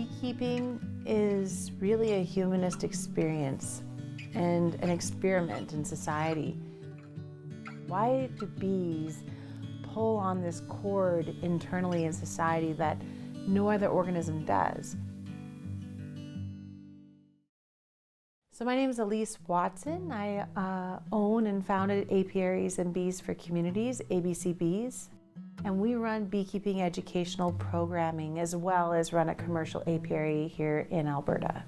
Beekeeping is really a humanist experience and an experiment in society. Why do bees pull on this cord internally in society that no other organism does? So my name is Eliese Watson. I own and founded Apiaries and Bees for Communities, ABC Bees. And we run beekeeping educational programming as well as run a commercial apiary here in Alberta.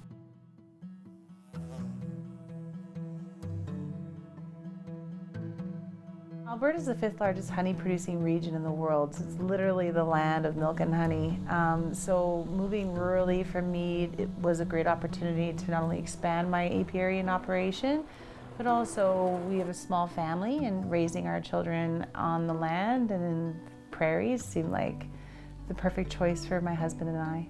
Alberta is the 5th largest honey producing region in the world. So it's literally the land of milk and honey. So moving rurally for me, it was a great opportunity to not only expand my apiary and operation, but also we have a small family, and raising our children on the land and in prairies seemed like the perfect choice for my husband and I.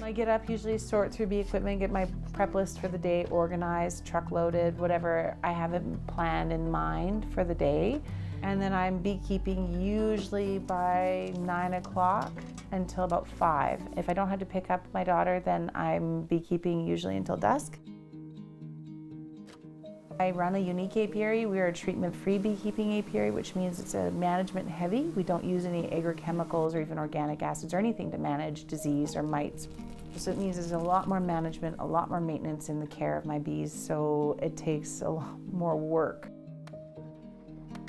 I get up, usually sort through bee equipment, get my prep list for the day organized, truck loaded, whatever I have it planned in mind for the day. And then I'm beekeeping usually by 9 o'clock until about 5. If I don't have to pick up my daughter, then I'm beekeeping usually until dusk. I run a unique apiary. We are a treatment-free beekeeping apiary, which means it's a management heavy. We don't use any agrochemicals or even organic acids or anything to manage disease or mites. So it means there's a lot more management, a lot more maintenance in the care of my bees, so it takes a lot more work.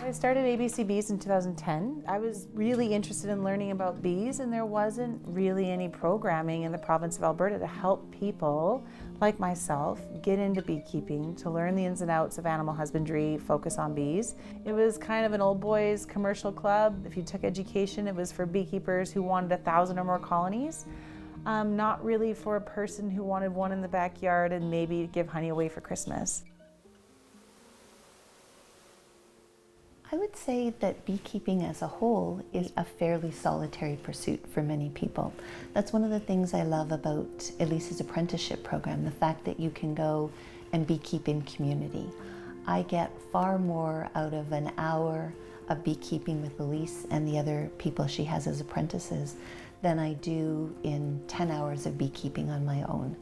I started ABC Bees in 2010. I was really interested in learning about bees, and there wasn't really any programming in the province of Alberta to help people like myself get into beekeeping, to learn the ins and outs of animal husbandry, focus on bees. It was kind of an old boys commercial club. If you took education, it was for beekeepers who wanted 1,000 or more colonies. Not really for a person who wanted one in the backyard and maybe give honey away for Christmas. I would say that beekeeping as a whole is a fairly solitary pursuit for many people. That's one of the things I love about Elise's apprenticeship program, the fact that you can go and beekeep in community. I get far more out of an hour of beekeeping with Eliese and the other people she has as apprentices than I do in 10 hours of beekeeping on my own.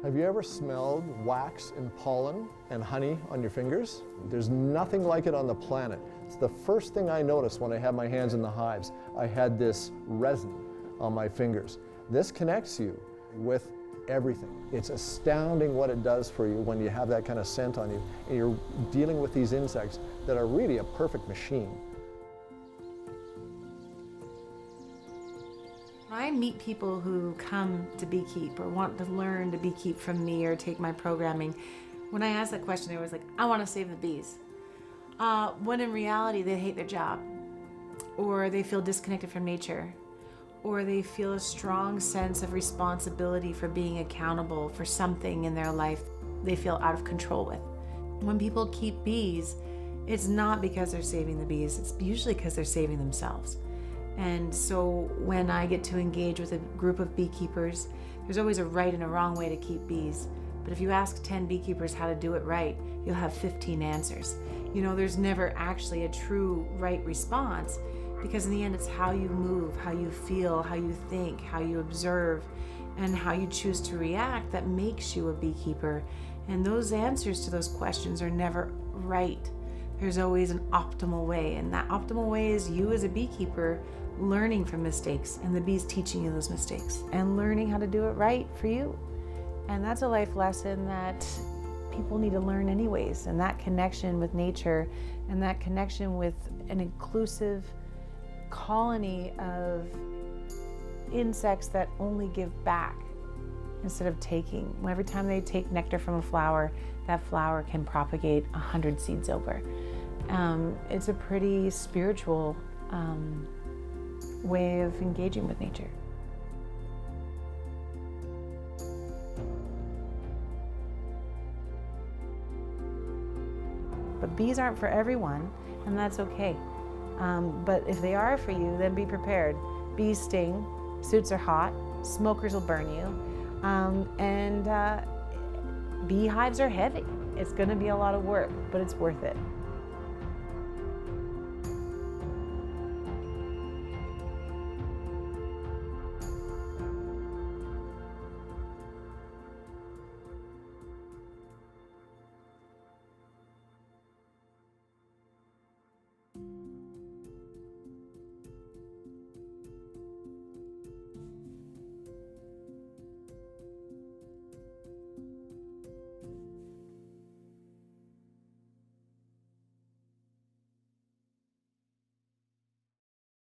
Have you ever smelled wax and pollen and honey on your fingers? There's nothing like it on the planet. It's the first thing I noticed when I had my hands in the hives. I had this resin on my fingers. This connects you with everything. It's astounding what it does for you when you have that kind of scent on you and you're dealing with these insects that are really a perfect machine. When I meet people who come to beekeep or want to learn to beekeep from me or take my programming, when I ask that question, they're always like, I want to save the bees. When in reality, they hate their job, or they feel disconnected from nature, or they feel a strong sense of responsibility for being accountable for something in their life they feel out of control with. When people keep bees, it's not because they're saving the bees, it's usually because they're saving themselves. And so when I get to engage with a group of beekeepers, there's always a right and a wrong way to keep bees. But if you ask 10 beekeepers how to do it right, you'll have 15 answers. You know, there's never actually a true right response, because in the end it's how you move, how you feel, how you think, how you observe, and how you choose to react that makes you a beekeeper. And those answers to those questions are never right. There's always an optimal way, and that optimal way is you as a beekeeper learning from mistakes and the bees teaching you those mistakes and learning how to do it right for you. And that's a life lesson that people need to learn anyways, and that connection with nature and that connection with an inclusive colony of insects that only give back instead of taking. Every time they take nectar from a flower, that flower can propagate 100 seeds over. It's a pretty spiritual way of engaging with nature. But bees aren't for everyone, and that's okay. But if they are for you, then be prepared. Bees sting, suits are hot, smokers will burn you, and beehives are heavy. It's going to be a lot of work, but it's worth it.